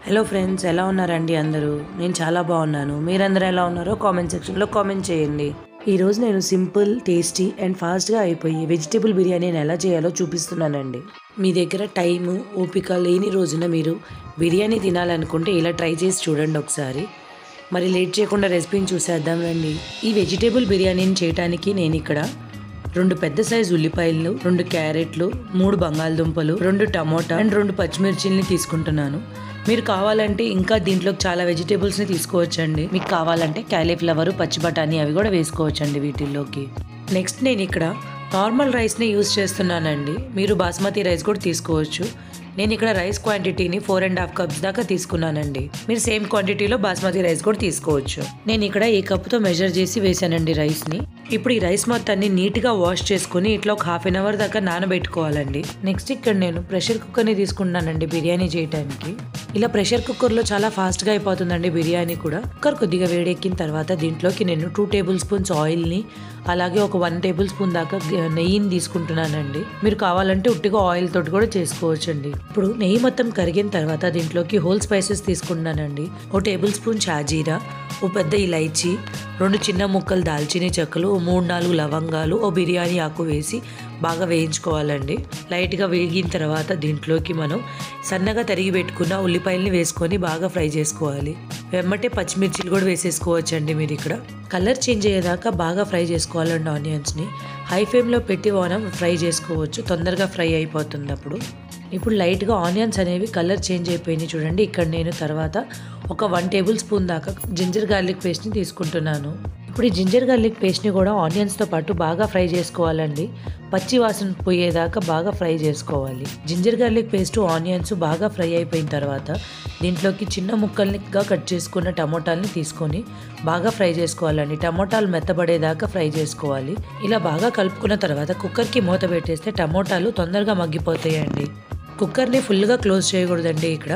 Hello friends, ఎలా ఉన్నారండి అందరూ? నేను చాలా బాగున్నాను. మీరందరూ ఎలా ఉన్నారో కామెంట్ సెక్షన్లో కామెంట్ చేయండి. ఈరోజు నేను సింపుల్, టేస్టీ అండ్ ఫాస్ట్గా అయిపోయి వెజిటేబుల్ బిర్యానీని ఎలా చేయాలో చూపిస్తున్నానండి. మీ దగ్గర టైము, ఓపిక లేని రోజున మీరు బిర్యానీ తినాలనుకుంటే ఇలా ట్రై చేసి చూడండి ఒకసారి. మరి లేట్ చేయకుండా రెసిపీని చూసేద్దాం రండి. ఈ వెజిటేబుల్ బిర్యానీని చేయడానికి నేను ఇక్కడ 2 పెద్ద సైజు ఉల్లిపాయలు, 2 క్యారెట్లు, 3 బంగాళదుంపలు, 2 టమోటా అండ్ 2 పచ్చిమిర్చిల్ని తీసుకుంటున్నాను. మీరు కావాలంటే ఇంకా దీంట్లోకి చాలా వెజిటేబుల్స్ని తీసుకోవచ్చండి. మీకు కావాలంటే క్యాలీఫ్లవర్, పచ్చి బఠానీ అవి కూడా వేసుకోవచ్చండి వీటిల్లోకి. నెక్స్ట్ నేను ఇక్కడ నార్మల్ రైస్ని యూజ్ చేస్తున్నానండి. మీరు బాస్మతి రైస్ కూడా తీసుకోవచ్చు. నేను ఇక్కడ రైస్ క్వాంటిటీని 4.5 కప్స్ దాకా తీసుకున్నానండి. మీరు సేమ్ క్వాంటిటీలో బాస్మతి రైస్ కూడా తీసుకోవచ్చు. నేను ఇక్కడ ఈ కప్పుతో మెజర్ చేసి వేసానండి రైస్ని. ఇప్పుడు ఈ రైస్ మొత్తాన్ని నీట్గా వాష్ చేసుకుని ఇట్లా ఒక ½ అవర్ దాకా నానబెట్టుకోవాలండి. నెక్స్ట్ ఇక్కడ నేను ప్రెషర్ కుక్కర్ని తీసుకున్నానండి బిర్యానీ చేయడానికి. ఇలా ప్రెషర్ కుక్కర్లో చాలా ఫాస్ట్గా అయిపోతుందండి బిర్యానీ కూడా. కుక్కర్ కొద్దిగా వేడెక్కిన తర్వాత దీంట్లోకి నేను 2 టేబుల్ స్పూన్స్ ఆయిల్ని, అలాగే ఒక 1 టేబుల్ స్పూన్ దాకా నెయ్యిని తీసుకుంటున్నానండి. మీరు కావాలంటే ఉట్టిగా ఆయిల్ తోటి కూడా చేసుకోవచ్చండి. ఇప్పుడు నెయ్యి మొత్తం కరిగిన తర్వాత దీంట్లోకి హోల్ స్పైసెస్ తీసుకుంటున్నానండి. 1 టేబుల్ స్పూన్ షాజీరా, 1 పెద్ద ఇలైచి, 2 చిన్న ముక్కలు దాల్చినీ చెక్కలు, 3-4 లవంగాలు, 1 బిర్యానీ ఆకు వేసి బాగా వేయించుకోవాలండి. లైట్గా వేగిన తర్వాత దీంట్లోకి మనం సన్నగా తరిగి పెట్టుకున్న ఉల్లిపాయల్ని వేసుకొని బాగా ఫ్రై చేసుకోవాలి. వెమ్మటే పచ్చిమిర్చిలు కూడా వేసేసుకోవచ్చండి. మీరు ఇక్కడ కలర్ చేంజ్ అయ్యేదాకా బాగా ఫ్రై చేసుకోవాలండి ఆనియన్స్ని. హై ఫ్లేమ్లో పెట్టి మనం ఫ్రై చేసుకోవచ్చు, తొందరగా ఫ్రై అయిపోతుంది అప్పుడు. ఇప్పుడు లైట్గా ఆనియన్స్ అనేవి కలర్ చేంజ్ అయిపోయినాయి చూడండి. ఇక్కడ నేను తర్వాత ఒక 1 టేబుల్ స్పూన్ దాకా జింజర్ గార్లిక్ పేస్ట్ని తీసుకుంటున్నాను. ఇప్పుడు ఈ జింజర్ గార్లిక్ పేస్ట్ని కూడా ఆనియన్స్తో పాటు బాగా ఫ్రై చేసుకోవాలండి. పచ్చి వాసన పోయేదాకా బాగా ఫ్రై చేసుకోవాలి. జింజర్ గార్లిక్ పేస్ట్, ఆనియన్స్ బాగా ఫ్రై అయిపోయిన తర్వాత దీంట్లోకి చిన్న ముక్కల్నిగా కట్ చేసుకున్న టమోటాలని తీసుకొని బాగా ఫ్రై చేసుకోవాలండి. టమోటాలు మెత్తబడేదాకా ఫ్రై చేసుకోవాలి. ఇలా బాగా కలుపుకున్న తర్వాత కుక్కర్కి మూత పెట్టేస్తే టమోటాలు తొందరగా మగ్గిపోతాయండి. కుక్కర్ని ఫుల్గా క్లోజ్ చేయకూడదండి. ఇక్కడ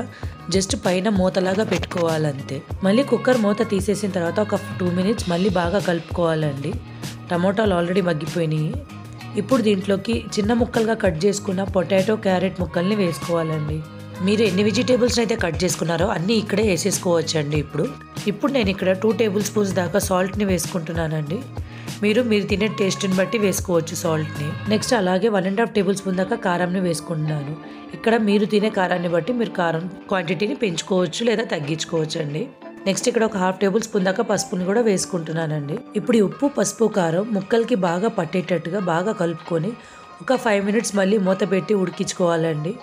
జస్ట్ పైన మూతలాగా పెట్టుకోవాలంతే. మళ్ళీ కుక్కర్ మూత తీసేసిన తర్వాత ఒక 2 మినిట్స్ మళ్ళీ బాగా కలుపుకోవాలండి. టమోటాలు ఆల్రెడీ మగ్గిపోయినాయి. ఇప్పుడు దీంట్లోకి చిన్న ముక్కలుగా కట్ చేసుకున్న పొటాటో, క్యారెట్ ముక్కల్ని వేసుకోవాలండి. మీరు ఎన్ని వెజిటేబుల్స్ అయితే కట్ చేసుకున్నారో అన్నీ ఇక్కడే వేసేసుకోవచ్చండి. ఇప్పుడు నేను ఇక్కడ 2 టేబుల్ స్పూన్స్ దాకా సాల్ట్ని వేసుకుంటున్నానండి. మీరు తినే టేస్ట్ని బట్టి వేసుకోవచ్చు సాల్ట్ని. నెక్స్ట్ అలాగే 1.5 టేబుల్ స్పూన్ దాకా కారంని వేసుకుంటున్నాను. ఇక్కడ మీరు తినే కారాన్ని బట్టి మీరు కారం క్వాంటిటీని పెంచుకోవచ్చు లేదా తగ్గించుకోవచ్చు అండి. నెక్స్ట్ ఇక్కడ ఒక ½ టేబుల్ స్పూన్ దాకా పసుపుని కూడా వేసుకుంటున్నానండి. ఇప్పుడు ఈ ఉప్పు, పసుపు, కారం ముక్కలకి బాగా పట్టేటట్టుగా బాగా కలుపుకొని ఒక 5 మినిట్స్ మళ్ళీ మూత పెట్టి ఉడికించుకోవాలండి.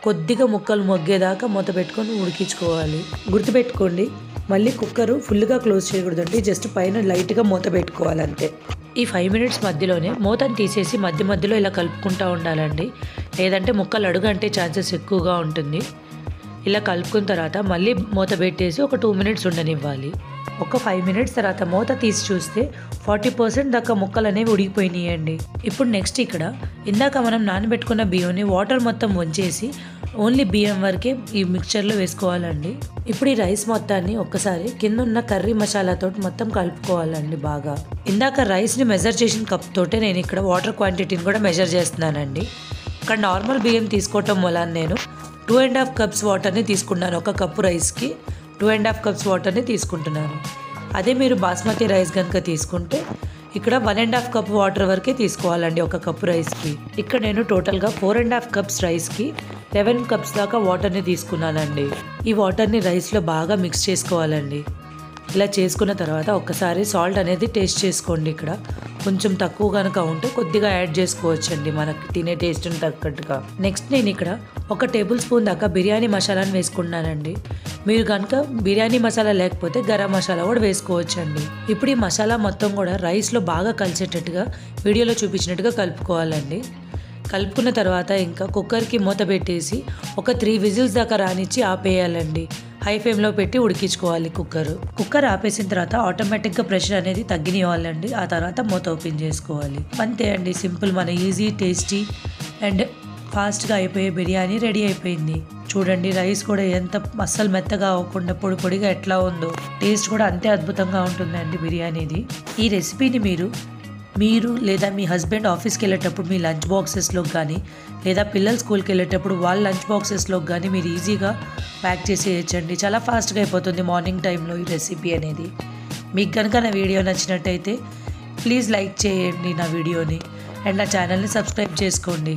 కొద్దిగా ముక్కలు మొగ్గేదాకా మూత పెట్టుకొని ఉడికించుకోవాలి. గుర్తుపెట్టుకోండి, మళ్ళీ కుక్కరు ఫుల్గా క్లోజ్ చేయకూడదండి. జస్ట్ పైన లైట్గా మూత పెట్టుకోవాలంతే. ఈ 5 మినిట్స్ మధ్యలోనే మూతను తీసేసి మధ్యలో ఇలా కలుపుకుంటూ ఉండాలండి. లేదంటే ముక్కలు అడుగంటే ఛాన్సెస్ ఎక్కువగా ఉంటుంది. ఇలా కలుపుకున్న తర్వాత మళ్ళీ మూత పెట్టేసి ఒక 2 మినిట్స్ ఉండనివ్వాలి. ఒక 5 మినిట్స్ తర్వాత మూత తీసి చూస్తే 40% దాకా ముక్కలు అనేవి ఉడికిపోయినాయండి. ఇప్పుడు నెక్స్ట్ ఇక్కడ ఇందాక మనం నానబెట్టుకున్న బియ్యంని వాటర్ మొత్తం వంచేసి ఓన్లీ బియ్యం వరకే ఈ మిక్చర్లో వేసుకోవాలండి. ఇప్పుడు ఈ రైస్ మొత్తాన్ని ఒక్కసారి కింద ఉన్న కర్రీ మసాలాతో మొత్తం కలుపుకోవాలండి బాగా. ఇందాక రైస్ని మెజర్ చేసిన కప్ తోటే నేను ఇక్కడ వాటర్ క్వాంటిటీని కూడా మెజర్ చేస్తున్నానండి. ఇక్కడ నార్మల్ బియ్యం తీసుకోవటం వల్ల నేను 2.5 కప్స్ వాటర్ని తీసుకున్నాను. 1 కప్పు రైస్కి 2.5 కప్స్ వాటర్ని తీసుకుంటున్నాను. అదే మీరు బాస్మతి రైస్ కనుక తీసుకుంటే ఇక్కడ 1.5 కప్ వాటర్ వరకే తీసుకోవాలండి 1 కప్పు రైస్కి. ఇక్కడ నేను టోటల్గా 4.5 కప్స్ రైస్కి 11 కప్స్ దాకా వాటర్ని తీసుకున్నానండి. ఈ వాటర్ని రైస్లో బాగా మిక్స్ చేసుకోవాలండి. ఇలా చేసుకున్న తర్వాత ఒక్కసారి సాల్ట్ అనేది టేస్ట్ చేసుకోండి. ఇక్కడ కొంచెం తక్కువ కనుక ఉంటే కొద్దిగా యాడ్ చేసుకోవచ్చండి మనకి తినే టేస్ట్ని తగ్గట్టుగా. నెక్స్ట్ నేను ఇక్కడ 1 టేబుల్ స్పూన్ దాకా బిర్యానీ మసాలాని వేసుకున్నానండి. మీరు కనుక బిర్యానీ మసాలా లేకపోతే గరం మసాలా కూడా వేసుకోవచ్చండి. ఇప్పుడు ఈ మసాలా మొత్తం కూడా రైస్లో బాగా కలిసేటట్టుగా వీడియోలో చూపించినట్టుగా కలుపుకోవాలండి. కలుపుకున్న తర్వాత ఇంకా కుక్కర్కి మూత పెట్టేసి ఒక 3 విజిల్స్ దాకా రానిచ్చి ఆపేయాలండి. హై ఫ్లేమ్లో పెట్టి ఉడికించుకోవాలి కుక్కర్ ఆపేసిన తర్వాత ఆటోమేటిక్గా ప్రెషర్ అనేది తగ్గినివ్వాలండి. ఆ తర్వాత మూత ఓపెన్ చేసుకోవాలి. అంతే అండి, సింపుల్, మన ఈజీ, టేస్టీ అండ్ ఫాస్ట్గా అయిపోయే బిర్యానీ రెడీ అయిపోయింది. చూడండి, రైస్ కూడా ఎంత అస్సలు మెత్తగా అవ్వకుండా పొడి పొడిగా ఎట్లా ఉందో, టేస్ట్ కూడా అంతే అద్భుతంగా ఉంటుందండి బిర్యానీది. ఈ రెసిపీని మీరు మీరు లేదా మీ హస్బెండ్ ఆఫీస్కి వెళ్ళేటప్పుడు మీ లంచ్ బాక్సెస్లో కానీ లేదా పిల్లలు స్కూల్కి వెళ్ళేటప్పుడు వాళ్ళ లంచ్ బాక్సెస్లో కానీ మీరు ఈజీగా ప్యాక్ చేసి వేయచ్చండి. చాలా ఫాస్ట్గా అయిపోతుంది మార్నింగ్ టైంలో ఈ రెసిపీ అనేది. మీకు కనుక నా వీడియో నచ్చినట్టయితే ప్లీజ్ లైక్ చేయండి నా వీడియోని అండ్ నా ఛానల్ని సబ్స్క్రైబ్ చేసుకోండి.